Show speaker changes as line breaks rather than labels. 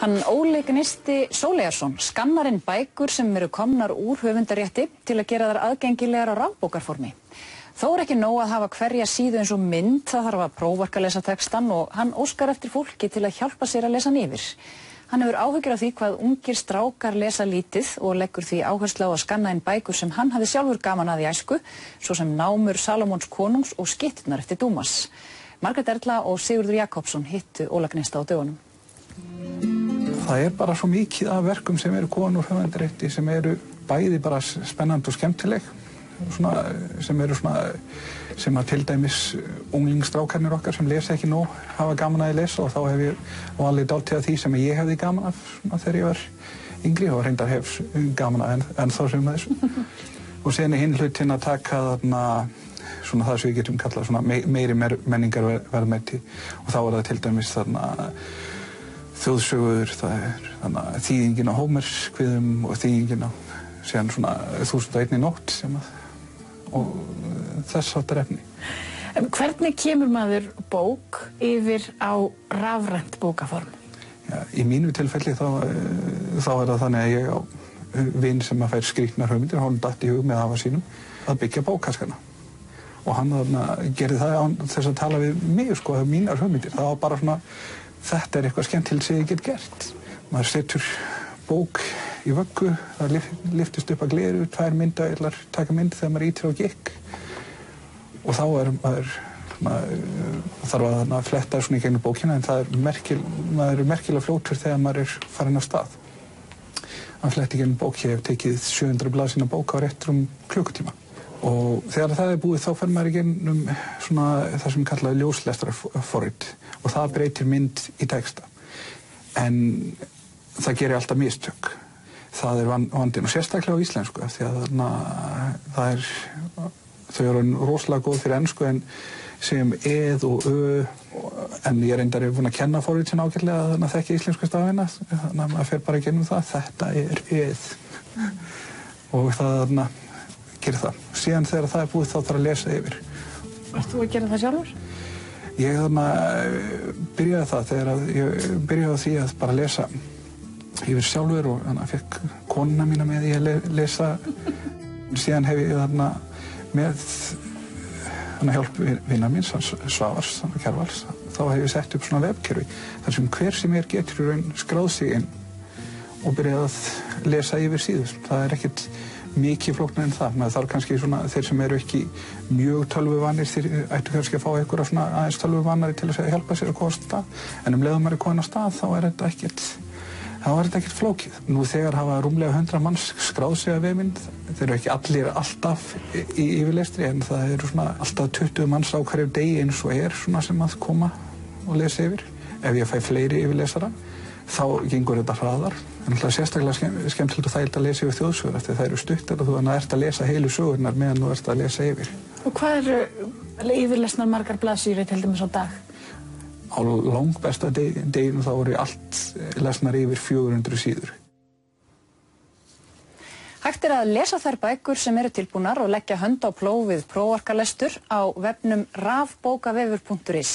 Hann Óli Gneisti Sóleyjarson skannar inn bækur sem eru komnar úr höfundarétti til að gera þær aðgengilegar á rafbókarformi. Þó ekki nóg að hafa hverja síðu eins og mynd, það þarf að prófarkalesa textann og hann óskar eftir fólki til að hjálpa sér að lesa hann yfir. Hann hefur áhyggjur af því hvað ungir strákar lesa lítið og leggur því áherslu á að skanna inn bækur sem hann hafði sjálfur gaman að í æsku, svo sem Námur Salómons konungs og Skytturnar eftir Dúmas. Margrét Erla og Sigurður Jakobsson hittu Óla Gneista á dögunum.
Það bara svo mikið af verkum sem eru komin úr höfundarétti sem eru bæði bara spennandi og skemmtileg, sem að til dæmis unglingsstrákarnir okkar sem lesa ekki nóg hafa gaman að lesa, og þá hef ég valið dálítið af því sem ég hefði gaman af þegar ég var yngri og reyndar hef gaman af ennþá sem þessu. Og síðan hinn hlutin að taka þarna það sem við getum kallað meiri menningarverðmæti, og þá það til dæmis þarna þjóðsögur, það þýðingin á Hómerskviðum og þýðingin á síðan 1001 nótt og þess háttar efni.
Hvernig kemur maður bók yfir á rafrænt bókaform?
Ja, í mínu tilfelli þá það þannig að ég á vin sem að fær skrýtnar hugmyndir, honum datt í hug með afa sínum að byggja bókaskana. Og hann gerði það án þess að tala við mig, mínar hugmyndir. Það var bara þetta eitthvað skemmtilegt sem ég get gert. Maður setur bók í vöggu, það lyftist upp að gleru, 2 myndavélar taka mynd þegar maður ítir á gikk. Og þá þarf að fletta í gegnum bókina, en maður merkilega fljótur þegar maður farinn af stað. Að fletta í gegnum bók, ég hef tekið 700 blaðsíðna bók á rétt klukkutíma. Og þegar það búið þá fer maður í gegnum það sem kallaði ljóslestrarforrit, og það breytir mynd í texta. En það gerir alltaf mistök. Það vandinn, og sérstaklega á íslensku, því að þau eru rosalega góð fyrir ensku, en sem eð og en ég reyndar búin að kenna forritin ágætlega, þannig að þekki íslensku stafina, þannig að maður fer bara í gegnum það, þetta eð. Og það gerir það. Síðan þegar það búið þá þarf að lesa yfir.
Varst þú að gera það sjálfur?
Ég byrjaði það þegar ég byrjaði á því að bara lesa yfir sjálfur, og þannig að fekk konuna mína með í að lesa. Síðan hef ég með hjálp vinnar míns, Svavars, Kjarvals, þá hef ég sett upp vefkerfi þar sem hver sem getur í raun skráð sig inn og byrjað að lesa yfir síður. Það ekkert mikið flóknar en það. Maður þarf kannski þeir sem eru ekki mjög tölvuvanir, þeir ættu kannski að fá einhverja aðeins tölvuvanari til að hjálpa sér að komast af stað. En leið maður komin af stað þá þetta ekkert flókið. Nú þegar hafa rúmlega 100 manns skráð sig að vefmynd. Þeir eru ekki allir alltaf í yfirlestri, en það eru alltaf 20 manns á hverju degi eins og sem að koma og lesa yfir. Ef ég fæ fleiri yfirlesara, þá gengur þetta hraðar. En alltaf sérstaklega skemmtilegt og þægilegt að lesa yfir þjóðsögur, eftir það eru stuttar og þú ert að lesa heilu sögurnar meðan þú ert að lesa yfir.
Og hvað eru yfirlesnar margar blaðsíður til dæmis á dag?
Á langbesta deginu þá voru allt lesnar yfir 400 síður.
Hægt að lesa þær bækur sem eru tilbúnar og leggja hönd á plóg við prófarkalestur á vefnum rafbókavefur.is.